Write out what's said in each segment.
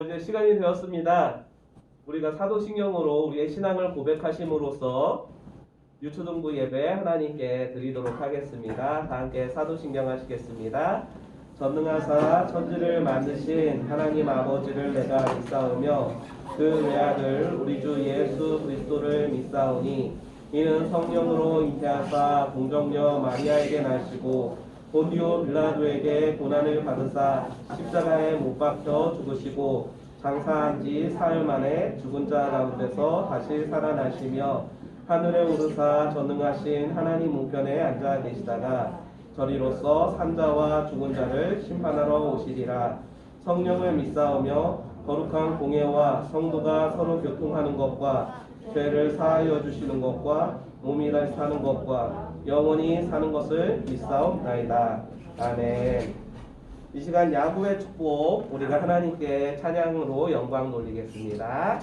이제 시간이 되었습니다. 우리가 사도신경으로 우리의 신앙을 고백하심으로써 유초등부 예배 하나님께 드리도록 하겠습니다. 다 함께 사도신경 하시겠습니다. 전능하사 천지를 만드신 하나님 아버지를 내가 믿사오며 그 외아들 우리 주 예수 그리스도를 믿사오니 이는 성령으로 잉태하사 동정녀 마리아에게 나시고 본디오 빌라도에게 고난을 받으사 십자가에 못 박혀 죽으시고 장사한 지 사흘 만에 죽은 자 가운데서 다시 살아나시며 하늘에 오르사 전능하신 하나님 우편에 앉아 계시다가 저리로서 산자와 죽은 자를 심판하러 오시리라. 성령을 믿사오며 거룩한 공예와 성도가 서로 교통하는 것과 죄를 사하여 주시는 것과 몸이 다시 사는 것과 영원히 사는 것을 믿사옵나이다. 아멘. 이 시간 야구의 축복 우리가 하나님께 찬양으로 영광 돌리겠습니다.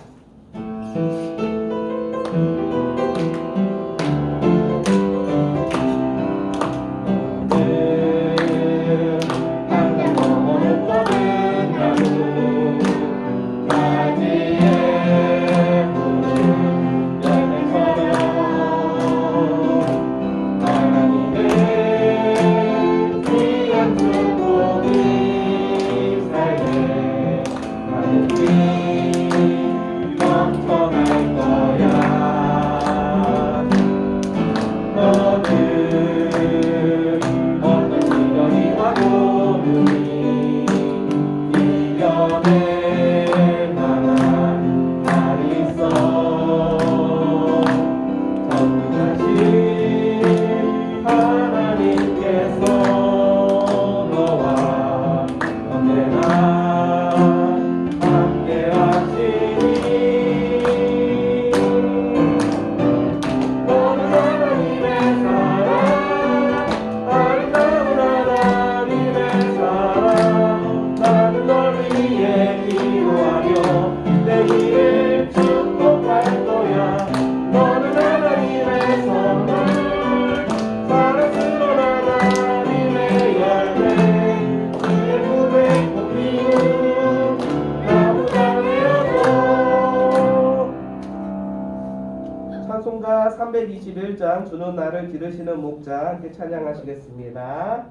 찬송가 321장 주는 나를 기르시는 목자 함께 찬양하시겠습니다.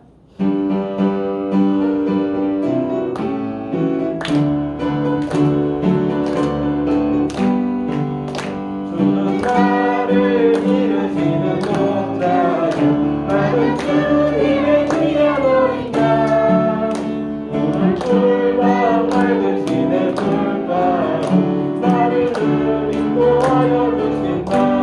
주는 나를 기르시는 목자요 나는 주님의 귀한 어린 양 오늘 풀과 맑은 시내 풀가로 나를 인도하여 주신다.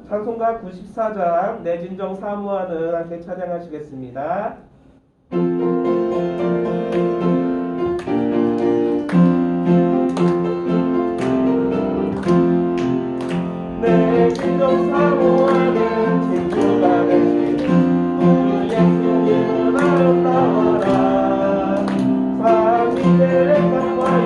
찬송가 94장 내 진정 사모하는 함께 찬양하시겠습니다. 내 진정 사모하는 친구가 되시는 우리 예수님은 아름다워라. 삶이 내 값과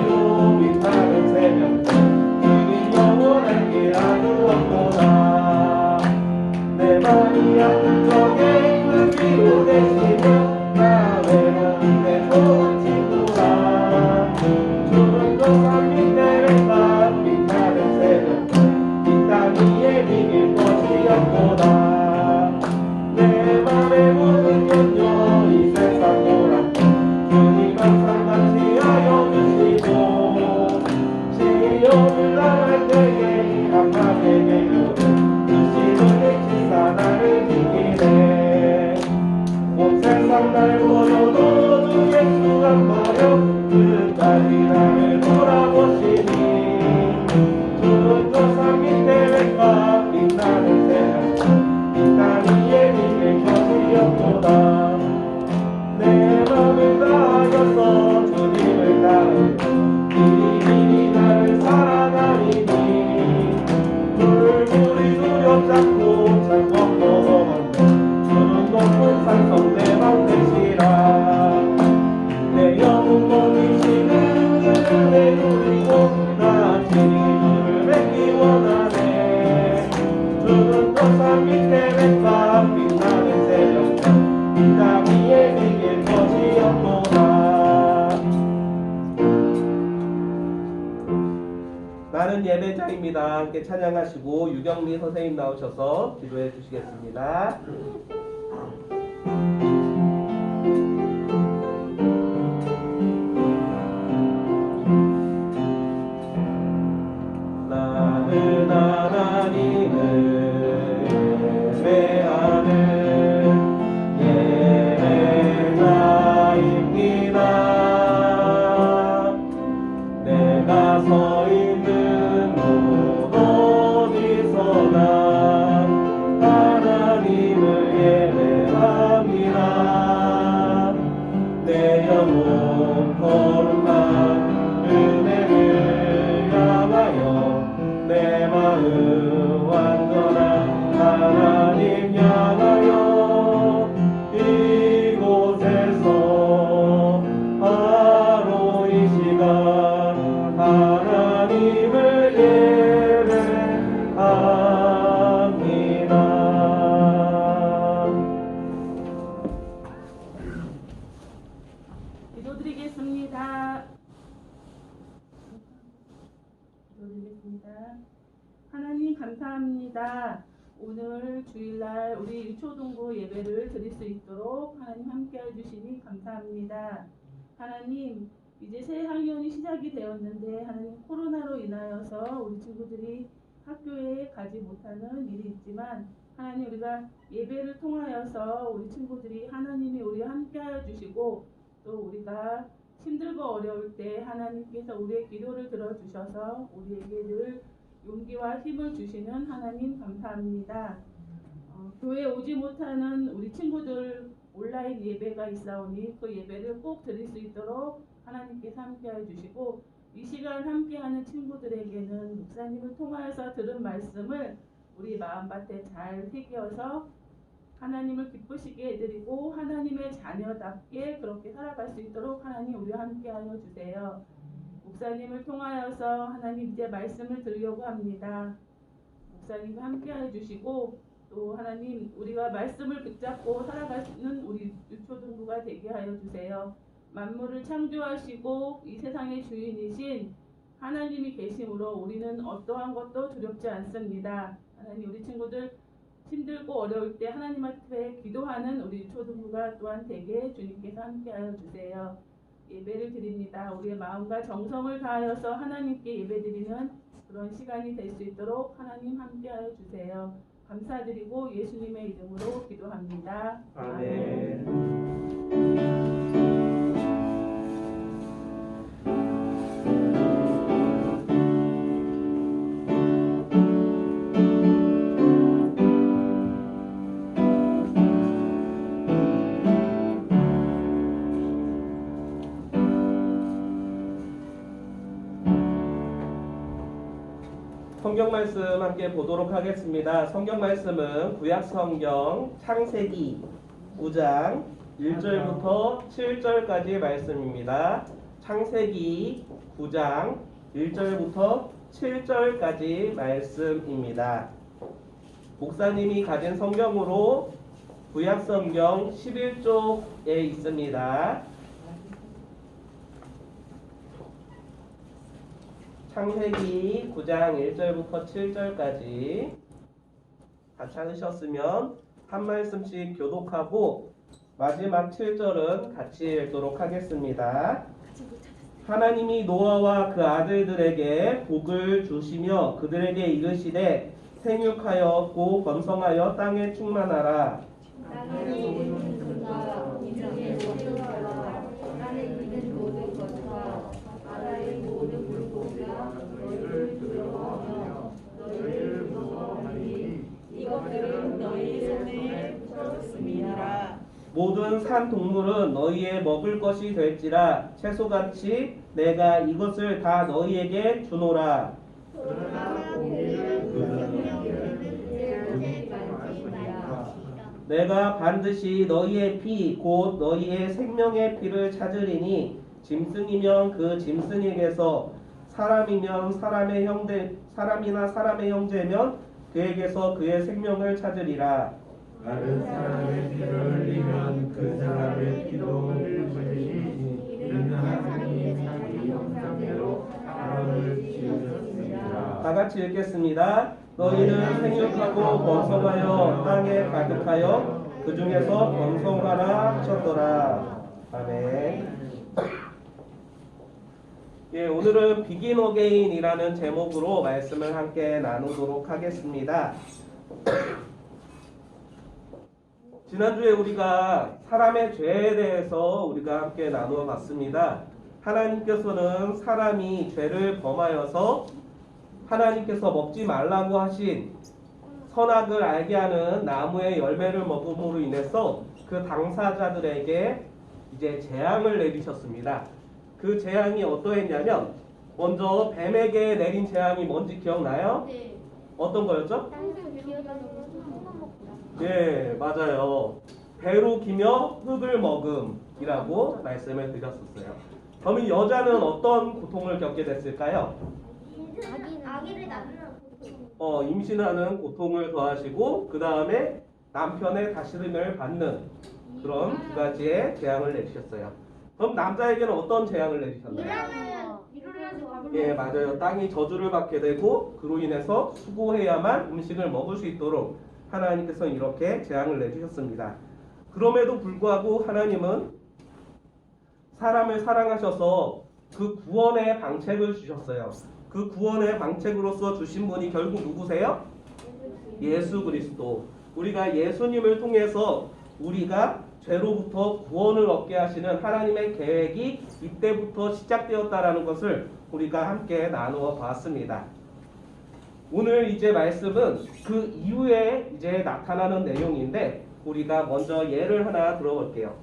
다른 예배자입니다. 함께 찬양하시고 유경미 선생님 나오셔서 기도해 주시겠습니다. 나는 하나님을 예배하는 예배자입니다. 내가 서 있는 곳 어디서나 하나님을 예배합니다. 내 영혼 거룩한 은혜를 향하여 내 마음 완전한 하나님 향하여 이곳에서 바로 이 시간 하나님을 예배합니다. 기도드리겠습니다. 하나님 감사합니다. 오늘 주일날 우리 유초동부 예배를 드릴 수 있도록 하나님 함께해 주시니 감사합니다. 하나님 이제 새 학년이 시작이 되었는데 하나님 코로나로 인하여서 우리 친구들이 학교에 가지 못하는 일이 있지만 하나님 우리가 예배를 통하여서 우리 친구들이 하나님이 우리와 함께하여 주시고 또 우리가 힘들고 어려울 때 하나님께서 우리의 기도를 들어주셔서 우리에게 늘 용기와 힘을 주시는 하나님 감사합니다. 교회에 오지 못하는 우리 친구들 온라인 예배가 있사오니 그 예배를 꼭 드릴 수 있도록 하나님께서 함께해 주시고 이 시간 함께하는 친구들에게는 목사님을 통하여서 들은 말씀을 우리 마음밭에 잘 새겨서 하나님을 기쁘시게 해드리고 하나님의 자녀답게 그렇게 살아갈 수 있도록 하나님 우리와 함께하여 주세요. 목사님을 통하여서 하나님 이제 말씀을 드리려고 합니다. 목사님과 함께하여 주시고 또 하나님 우리가 말씀을 붙잡고 살아가는 우리 유초등부가 되게 하여 주세요. 만물을 창조하시고 이 세상의 주인이신 하나님이 계심으로 우리는 어떠한 것도 두렵지 않습니다. 하나님 우리 친구들 힘들고 어려울 때 하나님 앞에 기도하는 우리 유초등부가 또한 되게 주님께서 함께하여 주세요. 예배를 드립니다. 우리의 마음과 정성을 다하여서 하나님께 예배드리는 그런 시간이 될 수 있도록 하나님 함께하여 주세요. 감사드리고 예수님의 이름으로 기도합니다. 아멘. 성경 말씀 함께 보도록 하겠습니다. 성경 말씀은 구약 성경 창세기 9장 1절부터 7절까지 말씀입니다. 창세기 9장 1절부터 7절까지 말씀입니다. 목사님이 가진 성경으로 구약 성경 11쪽에 있습니다. 창세기 9장 1절부터 7절까지 다 찾으셨으면 한 말씀씩 교독하고 마지막 7절은 같이 읽도록 하겠습니다. 하나님이 노아와 그 아들들에게 복을 주시며 그들에게 이르시되 생육하였고 번성하여 땅에 충만하라. 땅에 있는 그가 이름에 모두가 땅에 있는 모든 것과 바다의 모든 물고기가 너희를 두려워하며 너희를 무서워하니 이것들은 너희 손에 붙었습니다. 모든 산 동물은 너희의 먹을 것이 될지라 채소같이 내가 이것을 다 너희에게 주노라. 그러나 고기를 그 생명을 제한히 말지니라. 내가 반드시 너희의 피 곧 너희의 생명의 피를 찾으리니 짐승이면 그 짐승에게서 사람이면 사람이나 사람의 형제면 그에게서 그의 생명을 찾으리라. 다른 사람의 피를 흘리면 그 사람의 피도 흘리시니 이는 하나님이 자기 형상대로 사람을 지으셨습니다. 다 같이 읽겠습니다. 너희는 생육하고 번성하여 땅에 가득하여 그 중에서 번성하라 하셨더라. 아멘. 예, 오늘은 Begin Again이라는 제목으로 말씀을 함께 나누도록 하겠습니다. 지난주에 우리가 사람의 죄에 대해서 우리가 함께 나누어 봤습니다. 하나님께서는 사람이 죄를 범하여서 하나님께서 먹지 말라고 하신 선악을 알게 하는 나무의 열매를 먹음으로 인해서 그 당사자들에게 이제 재앙을 내리셨습니다. 그 재앙이 어떠했냐면 먼저 뱀에게 내린 재앙이 뭔지 기억나요? 네. 어떤 거였죠? 땅을 기어다니는 소금 먹다. 예, 맞아요. 배로 기며 흙을 먹음이라고 말씀을 드렸었어요. 그러면 여자는 어떤 고통을 겪게 됐을까요? 아기를 낳는 임신하는 고통을 더하시고 그 다음에 남편의 다스림을 받는 그런 두 가지의 재앙을 내리셨어요. 그럼 남자에게는 어떤 재앙을 내리셨나요? 일을 해야지 밥을 예, 맞아요. 땅이 저주를 받게 되고 그로 인해서 수고해야만 음식을 먹을 수 있도록 하나님께서 이렇게 재앙을 내주셨습니다. 그럼에도 불구하고 하나님은 사람을 사랑하셔서 그 구원의 방책을 주셨어요. 그 구원의 방책으로서 주신 분이 결국 누구세요? 예수 그리스도. 우리가 예수님을 통해서 우리가 죄로부터 구원을 얻게 하시는 하나님의 계획이 이때부터 시작되었다라는 것을 우리가 함께 나누어 봤습니다. 오늘 이제 말씀은 그 이후에 이제 나타나는 내용인데 우리가 먼저 예를 하나 들어볼게요.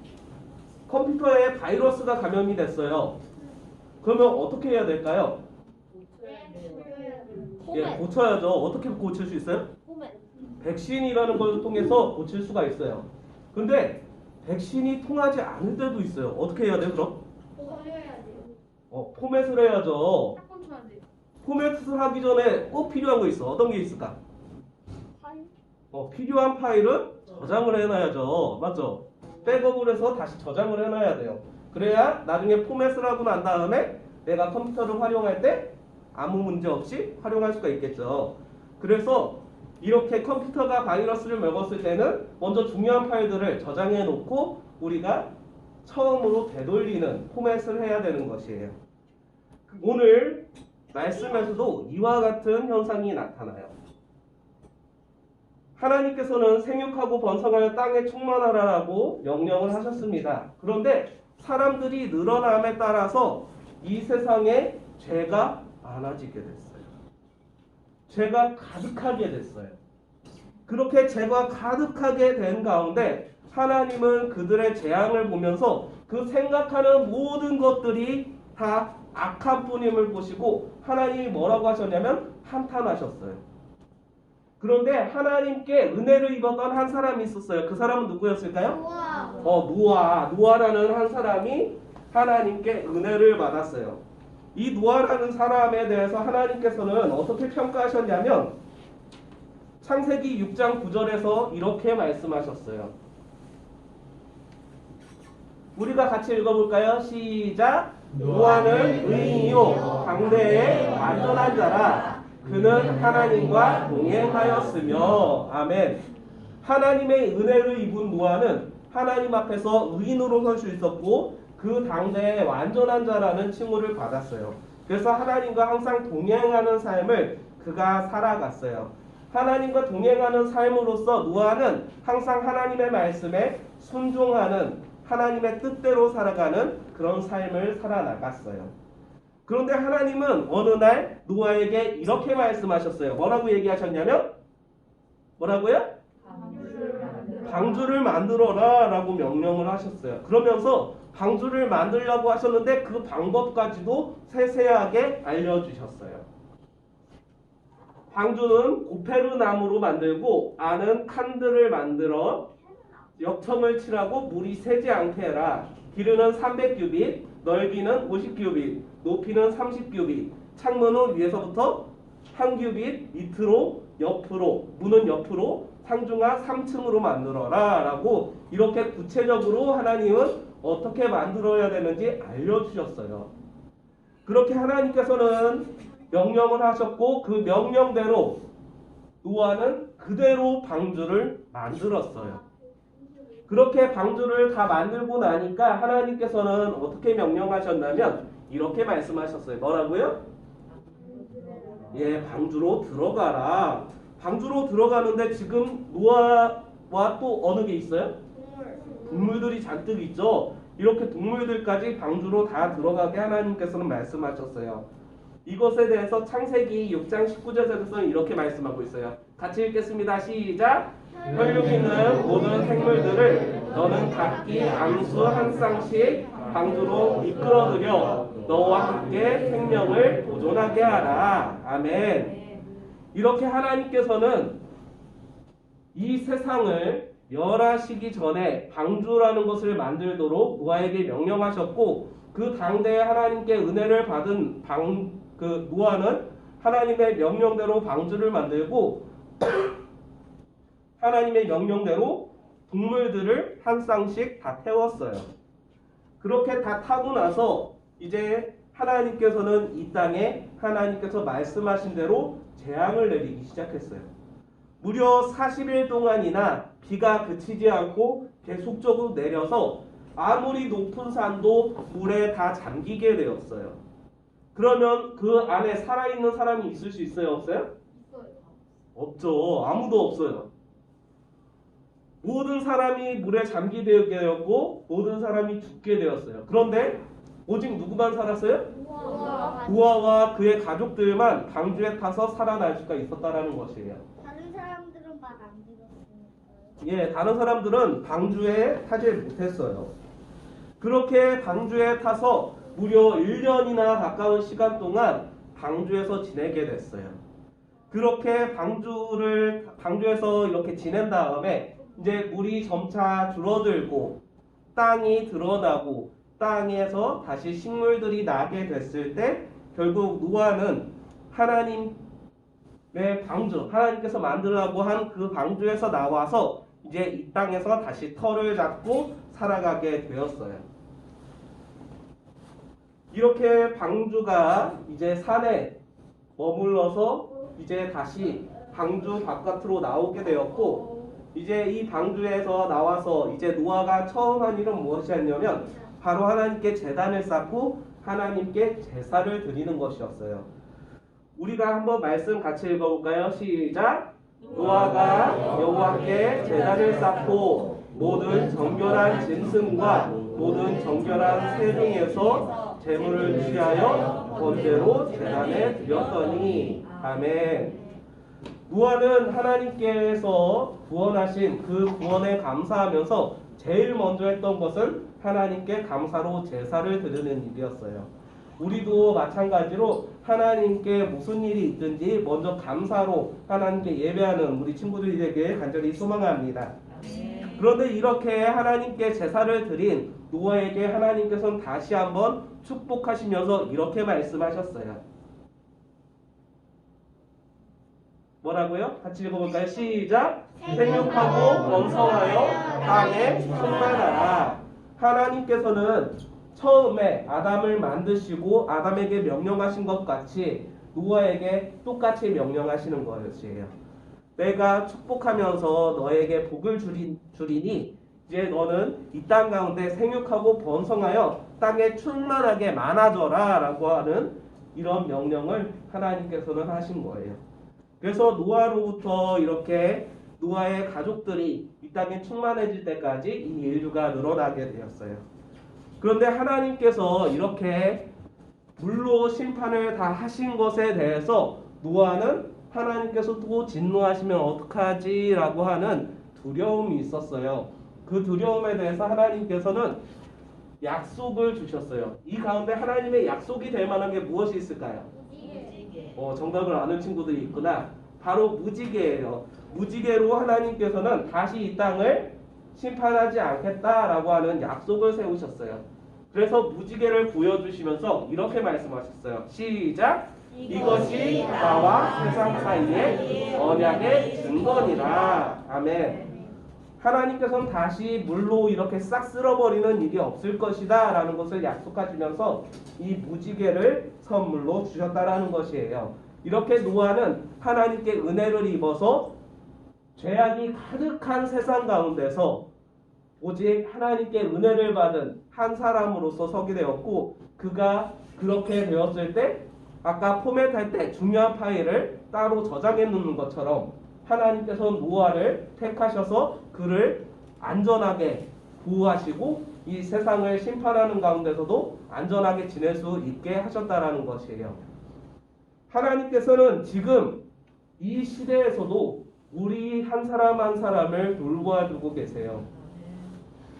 컴퓨터에 바이러스가 감염이 됐어요. 그러면 어떻게 해야 될까요? 예, 고쳐야죠. 어떻게 고칠 수 있어요? 백신이라는 걸 통해서 고칠 수가 있어요. 근데 백신이 통하지 않을 때도 있어요. 어떻게 해야 돼요, 그럼? 포맷을 해야죠. 포맷을 하기 전에 꼭 필요한 거 있어. 어떤 게 있을까? 필요한 파일은 저장을 해놔야죠. 맞죠? 백업을 해서 다시 저장을 해놔야 돼요. 그래야 나중에 포맷을 하고 난 다음에 내가 컴퓨터를 활용할 때 아무 문제 없이 활용할 수가 있겠죠. 그래서 이렇게 컴퓨터가 바이러스를 먹었을 때는 먼저 중요한 파일들을 저장해 놓고 우리가 처음으로 되돌리는 포맷을 해야 되는 것이에요. 오늘 말씀에서도 이와 같은 현상이 나타나요. 하나님께서는 생육하고 번성하여 땅에 충만하라고 명령을 하셨습니다. 그런데 사람들이 늘어남에 따라서 이 세상에 죄가 많아지게 됐어요. 죄가 가득하게 됐어요. 그렇게 죄가 가득하게 된 가운데 하나님은 그들의 재앙을 보면서 그 생각하는 모든 것들이 다 악한 뿐임을 보시고 하나님이 뭐라고 하셨냐면 한탄하셨어요. 그런데 하나님께 은혜를 입었던 한 사람이 있었어요. 그 사람은 누구였을까요? 노아라는 한 사람이 하나님께 은혜를 받았어요. 이 노아라는 사람에 대해서 하나님께서는 어떻게 평가하셨냐면 창세기 6장 9절에서 이렇게 말씀하셨어요. 우리가 같이 읽어볼까요? 시작! 노아는 의인이요 당대의 완전한 자라. 그는 하나님과 동행하였으며. 아멘. 하나님의 은혜를 입은 노아는 하나님 앞에서 의인으로 설 수 있었고 그 당대의 완전한 자라는 칭호를 받았어요. 그래서 하나님과 항상 동행하는 삶을 그가 살아갔어요. 하나님과 동행하는 삶으로서 노아는 항상 하나님의 말씀에 순종하는 하나님의 뜻대로 살아가는 그런 삶을 살아나갔어요. 그런데 하나님은 어느 날 노아에게 이렇게 말씀하셨어요. 뭐라고 얘기하셨냐면 뭐라고요? 방주를 만들어라 라고 명령을 하셨어요. 그러면서 방주를 만들려고 하셨는데 그 방법까지도 세세하게 알려주셨어요. 방주는 고페르 나무로 만들고 안은 칸들을 만들어 역청을 칠하고 물이 새지 않게 해라. 길이는 300규빗, 넓이는 50규빗, 높이는 30규빗, 창문은 위에서부터 1규빗 밑으로 옆으로, 문은 옆으로 상중하 3층으로 만들어라 라고 이렇게 구체적으로 하나님은 어떻게 만들어야 되는지 알려주셨어요. 그렇게 하나님께서는 명령을 하셨고 그 명령대로 노아는 그대로 방주를 만들었어요. 그렇게 방주를 다 만들고 나니까 하나님께서는 어떻게 명령하셨냐면 이렇게 말씀하셨어요. 뭐라고요? 예, 방주로 들어가라. 방주로 들어가는데 지금 노아와 또 어느 게 있어요? 동물들이 잔뜩 있죠. 이렇게 동물들까지 방주로 다 들어가게 하나님께서는 말씀하셨어요. 이것에 대해서 창세기 6장 19절에서는 이렇게 말씀하고 있어요. 같이 읽겠습니다. 시작. 혈육 있는 모든 생물들을 너는 각기 암수 한 쌍씩 방주로 이끌어들여 너와 함께 생명을 보존하게 하라. 아멘. 이렇게 하나님께서는 이 세상을 멸하시기 전에 방주라는 것을 만들도록 노아에게 명령하셨고 그 당대에 하나님께 은혜를 받은 노아는 하나님의 명령대로 방주를 만들고 하나님의 명령대로 동물들을 한 쌍씩 다 태웠어요. 그렇게 다 타고 나서 이제 하나님께서는 이 땅에 하나님께서 말씀하신 대로 재앙을 내리기 시작했어요. 무려 40일 동안이나 비가 그치지 않고 계속적으로 내려서 아무리 높은 산도 물에 다 잠기게 되었어요. 그러면 그 안에 살아있는 사람이 있을 수 있어요? 없어요? 없죠. 아무도 없어요. 모든 사람이 물에 잠기게 되었고 모든 사람이 죽게 되었어요. 그런데 오직 누구만 살았어요? 노아와 그의 가족들만 방주에 타서 살아날 수가 있었다라는 것이에요. 다른 사람들은 말 안 들었으니까요. 예, 다른 사람들은 방주에 타지 못했어요. 그렇게 방주에 타서 무려 1년이나 가까운 시간 동안 방주에서 지내게 됐어요. 그렇게 방주에서 이렇게 지낸 다음에 이제 물이 점차 줄어들고 땅이 드러나고 땅에서 다시 식물들이 나게 됐을 때 결국 노아는 하나님의 방주, 하나님께서 만들라고 한 그 방주에서 나와서 이제 이 땅에서 다시 터를 잡고 살아가게 되었어요. 이렇게 방주가 이제 산에 머물러서 이제 다시 방주 바깥으로 나오게 되었고 이제 이 방주에서 나와서 이제 노아가 처음 한 일은 무엇이었냐면 바로 하나님께 제단을 쌓고 하나님께 제사를 드리는 것이었어요. 우리가 한번 말씀 같이 읽어볼까요? 시작. 노아가 여호와께 제단을 쌓고 모든 정결한 짐승과 모든 정결한 새 중에서 제물을 취하여 번제로 제단에 드렸더니 아멘. 노아는 하나님께서 구원하신 그 구원에 감사하면서 제일 먼저 했던 것은 하나님께 감사로 제사를 드리는 일이었어요. 우리도 마찬가지로 하나님께 무슨 일이 있든지 먼저 감사로 하나님께 예배하는 우리 친구들이 되길 간절히 소망합니다. 그런데 이렇게 하나님께 제사를 드린 노아에게 하나님께서는 다시 한번 축복하시면서 이렇게 말씀하셨어요. 뭐라고요? 같이 읽어볼까요? 시작! 생육하고 번성하여 땅에 충만하라. 하나님께서는 처음에 아담을 만드시고 아담에게 명령하신 것 같이 노아에게 똑같이 명령하시는 것이에요. 내가 축복하면서 너에게 복을 주리니 이제 너는 이 땅 가운데 생육하고 번성하여 땅에 충만하게 많아져라 라고 하는 이런 명령을 하나님께서는 하신 거예요. 그래서 노아로부터 이렇게 노아의 가족들이 이 땅에 충만해질 때까지 이 인류가 늘어나게 되었어요. 그런데 하나님께서 이렇게 불로 심판을 다 하신 것에 대해서 노아는 하나님께서 또 진노하시면 어떡하지? 라고 하는 두려움이 있었어요. 그 두려움에 대해서 하나님께서는 약속을 주셨어요. 이 가운데 하나님의 약속이 될 만한 게 무엇이 있을까요? 정답을 아는 친구들이 있구나. 바로 무지개예요. 무지개로 하나님께서는 다시 이 땅을 심판하지 않겠다라고 하는 약속을 세우셨어요. 그래서 무지개를 보여주시면서 이렇게 말씀하셨어요. 시작! 이것이 나와 세상 사이의 언약의 증거니라. 아멘. 하나님께서는 다시 물로 이렇게 싹 쓸어버리는 일이 없을 것이다 라는 것을 약속하시면서 이 무지개를 선물로 주셨다라는 것이에요. 이렇게 노아는 하나님께 은혜를 입어서 죄악이 가득한 세상 가운데서 오직 하나님께 은혜를 받은 한 사람으로서 서게 되었고, 그가 그렇게 되었을 때 아까 포맷할 때 중요한 파일을 따로 저장해 놓는 것처럼 하나님께서 노아를 택하셔서 그를 안전하게 보호하시고 이 세상을 심판하는 가운데서도 안전하게 지낼 수 있게 하셨다라는 것이에요. 하나님께서는 지금 이 시대에서도 우리 한 사람 한 사람을 돌보아주고 계세요.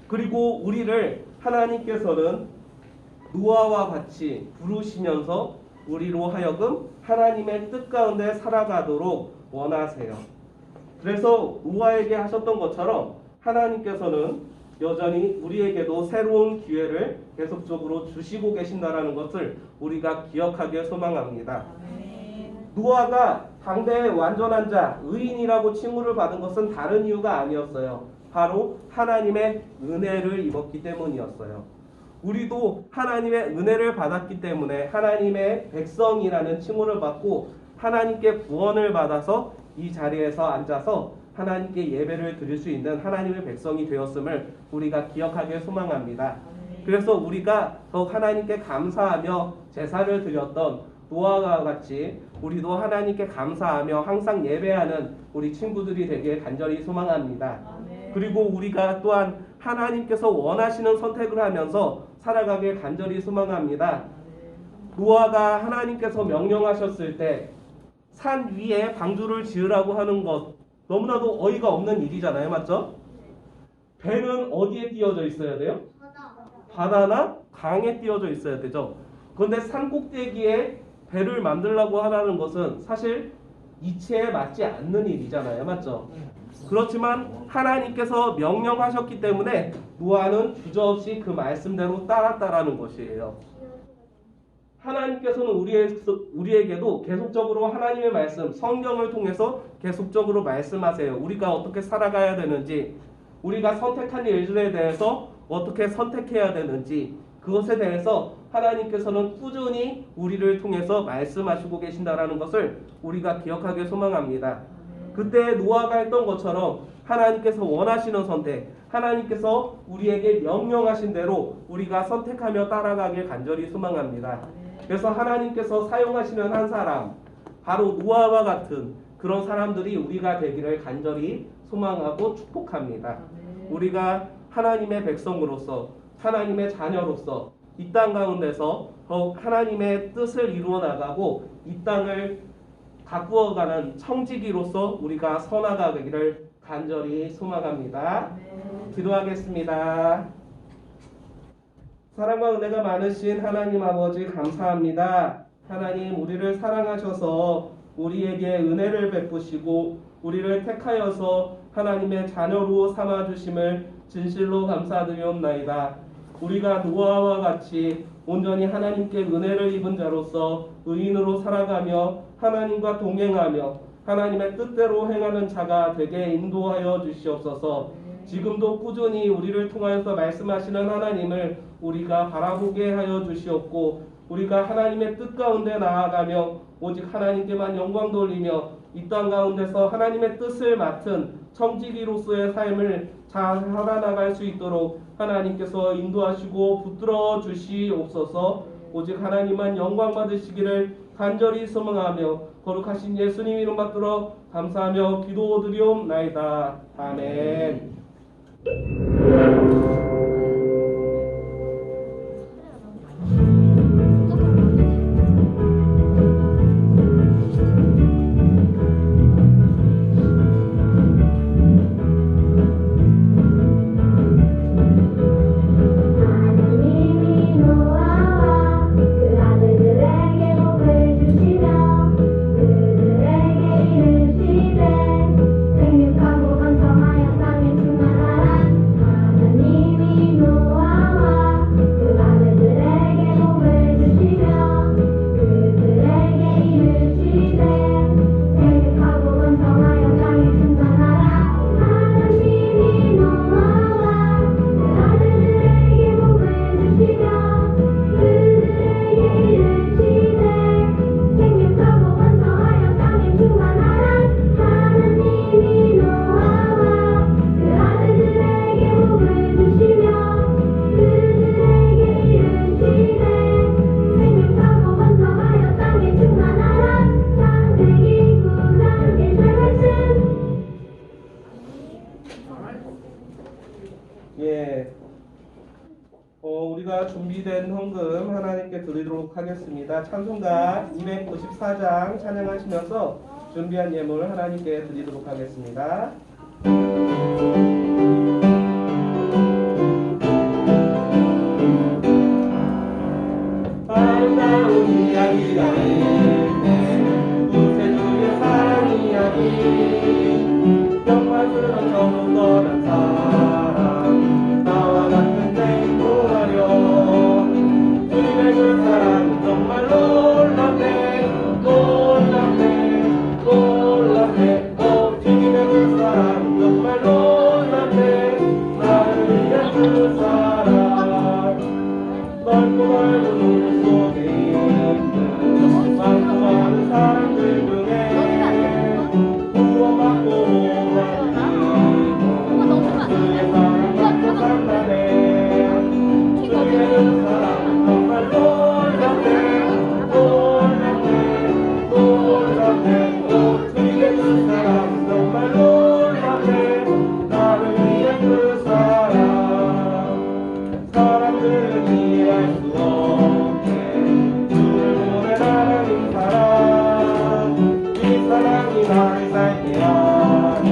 그리고 우리를 하나님께서는 노아와 같이 부르시면서 우리로 하여금 하나님의 뜻 가운데 살아가도록 원하세요. 그래서 노아에게 하셨던 것처럼 하나님께서는 여전히 우리에게도 새로운 기회를 계속적으로 주시고 계신다는 것을 우리가 기억하길 소망합니다. 노아가 당대의 완전한 자, 의인이라고 칭호를 받은 것은 다른 이유가 아니었어요. 바로 하나님의 은혜를 입었기 때문이었어요. 우리도 하나님의 은혜를 받았기 때문에 하나님의 백성이라는 칭호를 받고 하나님께 구원을 받아서 이 자리에서 앉아서 하나님께 예배를 드릴 수 있는 하나님의 백성이 되었음을 우리가 기억하길 소망합니다. 그래서 우리가 더욱 하나님께 감사하며 제사를 드렸던 노아와 같이 우리도 하나님께 감사하며 항상 예배하는 우리 친구들이 되길 간절히 소망합니다. 그리고 우리가 또한 하나님께서 원하시는 선택을 하면서 살아가길 간절히 소망합니다. 노아가 하나님께서 명령하셨을 때 산 위에 방주를 지으라고 하는 것 너무나도 어이가 없는 일이잖아요. 맞죠? 배는 어디에 띄어져 있어야 돼요? 바다나 강에 띄어져 있어야 되죠. 그런데 산 꼭대기에 배를 만들라고 하라는 것은 사실 이치에 맞지 않는 일이잖아요. 맞죠? 그렇지만 하나님께서 명령하셨기 때문에 노아는 주저없이 그 말씀대로 따랐다라는 것이에요. 하나님께서는 우리에게도 계속적으로 하나님의 말씀, 성경을 통해서 계속적으로 말씀하세요. 우리가 어떻게 살아가야 되는지, 우리가 선택한 일들에 대해서 어떻게 선택해야 되는지, 그것에 대해서 하나님께서는 꾸준히 우리를 통해서 말씀하시고 계신다라는 것을 우리가 기억하길 소망합니다. 그때 노아가 했던 것처럼 하나님께서 원하시는 선택, 하나님께서 우리에게 명령하신 대로 우리가 선택하며 따라가길 간절히 소망합니다. 그래서 하나님께서 사용하시는 한 사람, 바로 노아와 같은 그런 사람들이 우리가 되기를 간절히 소망하고 축복합니다. 우리가 하나님의 백성으로서, 하나님의 자녀로서 이 땅 가운데서 더욱 하나님의 뜻을 이루어 나가고 이 땅을 가꾸어가는 청지기로서 우리가 서나가기를 간절히 소망합니다. 기도하겠습니다. 사랑과 은혜가 많으신 하나님 아버지 감사합니다. 하나님, 우리를 사랑하셔서 우리에게 은혜를 베푸시고 우리를 택하여서 하나님의 자녀로 삼아주심을 진실로 감사드리옵나이다. 우리가 노아와 같이 온전히 하나님께 은혜를 입은 자로서 의인으로 살아가며 하나님과 동행하며 하나님의 뜻대로 행하는 자가 되게 인도하여 주시옵소서. 지금도 꾸준히 우리를 통하여서 말씀하시는 하나님을 우리가 바라보게 하여 주시옵고, 우리가 하나님의 뜻 가운데 나아가며 오직 하나님께만 영광 돌리며 이 땅 가운데서 하나님의 뜻을 맡은 청지기로서의 삶을 잘 살아나갈 수 있도록 하나님께서 인도하시고 붙들어 주시옵소서. 오직 하나님만 영광 받으시기를 간절히 소망하며 거룩하신 예수님 이름 받들어 감사하며 기도드리옵나이다. 아멘. 생육하고 번성하여 땅에 충만하라. 하나님이 드리도록 하겠습니다. 찬송가 294장 찬양하시면서 준비한 예물 하나님께 드리도록 하겠습니다. 아름다운 이야기가 있네 구세주의 사랑 이야기 영광스러운 처음 떠난 사랑 나와 같은 행동하려 주님의 그 사랑은 정말 놀랍네 놀랍네 놀랍네 오 주님의 그 사랑은 정말 놀랍네 나를 위한 그 사랑 넓고 넓은 우주 속에 있는 많고 많은 사람들 중에 구원받고 오라니고 그의 사랑 받고 산다네 주님의 그 사랑은 정말 놀랍네 놀랍네 놀랍네 오 주님의 그 사랑은 정말 놀랍네 나를 위한 그 사랑 사람들은 이해할 수 없게 주를 보낸 하나님 사랑 이 사랑이 나를 살게 하네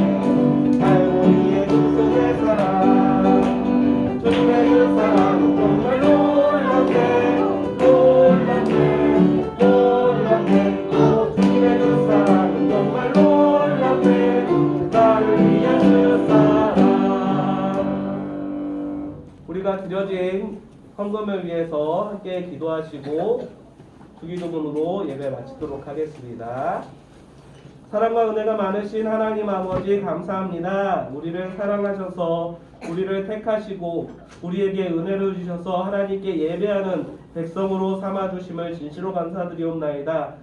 알고 이해 그 속의 사랑 주님의 그 사랑은 정말 놀랍네 놀랍네 놀랍네 오 주님의 그 사랑은 정말 놀랍네 나를 위한 그 사랑 우리가 드려진 헌금을 위해서 함께 기도하시고 주기도문으로 예배 마치도록 하겠습니다. 사랑과 은혜가 많으신 하나님 아버지 감사합니다. 우리를 사랑하셔서 우리를 택하시고 우리에게 은혜를 주셔서 하나님께 예배하는 백성으로 삼아주심을 진실로 감사드리옵나이다.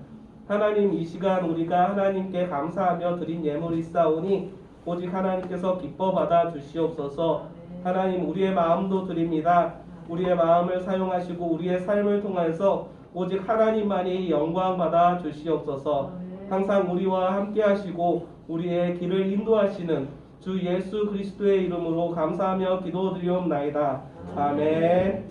하나님 이 시간 우리가 하나님께 감사하며 드린 예물이 있사오니 오직 하나님께서 기뻐 받아 주시옵소서. 하나님 우리의 마음도 드립니다. 우리의 마음을 사용하시고 우리의 삶을 통해서 오직 하나님만이 영광 받아 주시옵소서. 항상 우리와 함께 하시고 우리의 길을 인도하시는 주 예수 그리스도의 이름으로 감사하며 기도드리옵나이다. 아멘.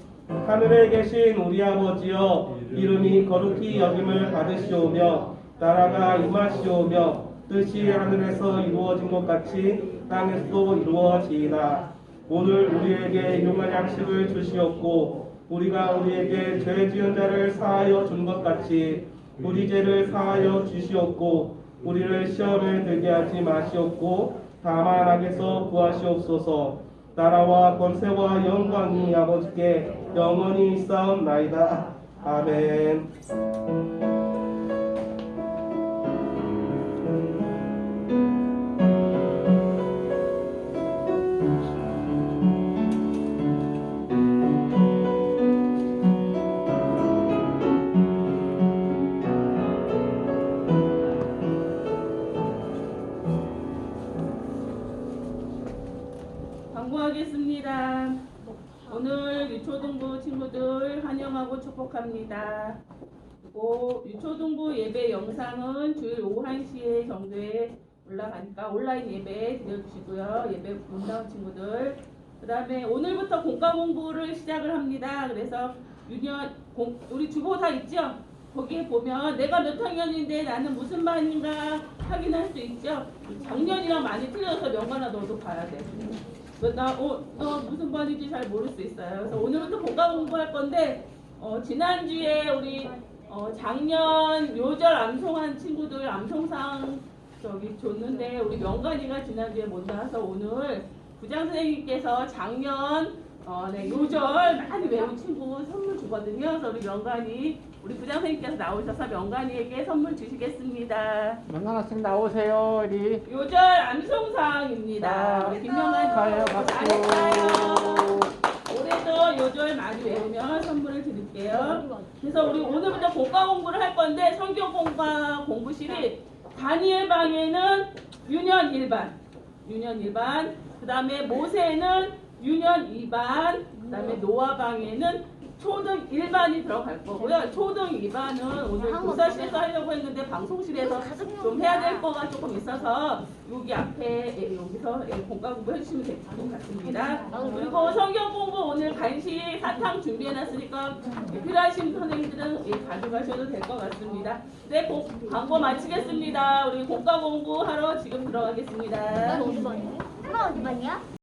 하늘에 계신 우리 아버지여 이름이 거룩히 여김을 받으시오며 나라가 임하시오며 뜻이 하늘에서 이루어진 것 같이 땅에서도 이루어지이다. 오늘 우리에게 일용할 양식을 주시옵고 우리가 우리에게 죄 지은 자를 사하여 준 것 같이 우리 죄를 사하여 주시옵고 우리를 시험에 들게 하지 마시옵고 다만 악에서 구하시옵소서. 나라와 권세와 영광이 아버지께 영원히 있사옵나이다. 아멘. 광고하겠습니다. 오늘 유초등부 친구들 환영하고 축복합니다. 그리고 유초등부 예배 영상은 주일 오후 1시 정도에 올라가니까 온라인 예배 드려주시고요. 예배 못 나온 친구들. 그 다음에 오늘부터 공과 공부를 시작을 합니다. 그래서 우리 주보사 있죠? 거기에 보면 내가 몇 학년인데 나는 무슨 반인가 확인할 수 있죠? 작년이랑 많이 틀려서 명관아 너도 봐야 돼. 너 무슨 반인지 잘 모를 수 있어요. 그래서 오늘부터 공과 공부할 건데 지난주에 우리 작년 요절 암송한 친구들 암송상 줬는데 우리 명관이가 지난주에 못 나와서 오늘 부장 선생님께서 작년 요절 많이 외운 친구 선물 주거든요. 그래서 우리 명관이 우리 부장 선생님께서 나오셔서 명관이에게 선물 주시겠습니다. 명관 학생 나오세요. 우리 요절 암송상입니다. 우리 김명관 가요. 잘했어요. 올해도 요절 많이 외우면 선물을 드릴게요. 그래서 우리 오늘부터 공과 공부를 할 건데 성경 공과 공부실이 다니엘 방에는 유년 1반, 그 다음에 모세는 유년 2반, 그 다음에 노아 방에는 초등 1반이 들어갈 거고요. 초등 2반은 오늘 교사실에서 하려고 했는데 방송실에서 좀 해야 될 거가 조금 있어서 여기 앞에 여기서 공과 공부 해주시면 될 것 같습니다. 그리고 성경 공부 오늘 간식 사탕 준비해놨으니까 필요하신 선생님들은 가져가셔도 될 것 같습니다. 네, 광고 마치겠습니다. 우리 공과 공부 하러 지금 들어가겠습니다. 엄마 어디 봤냐?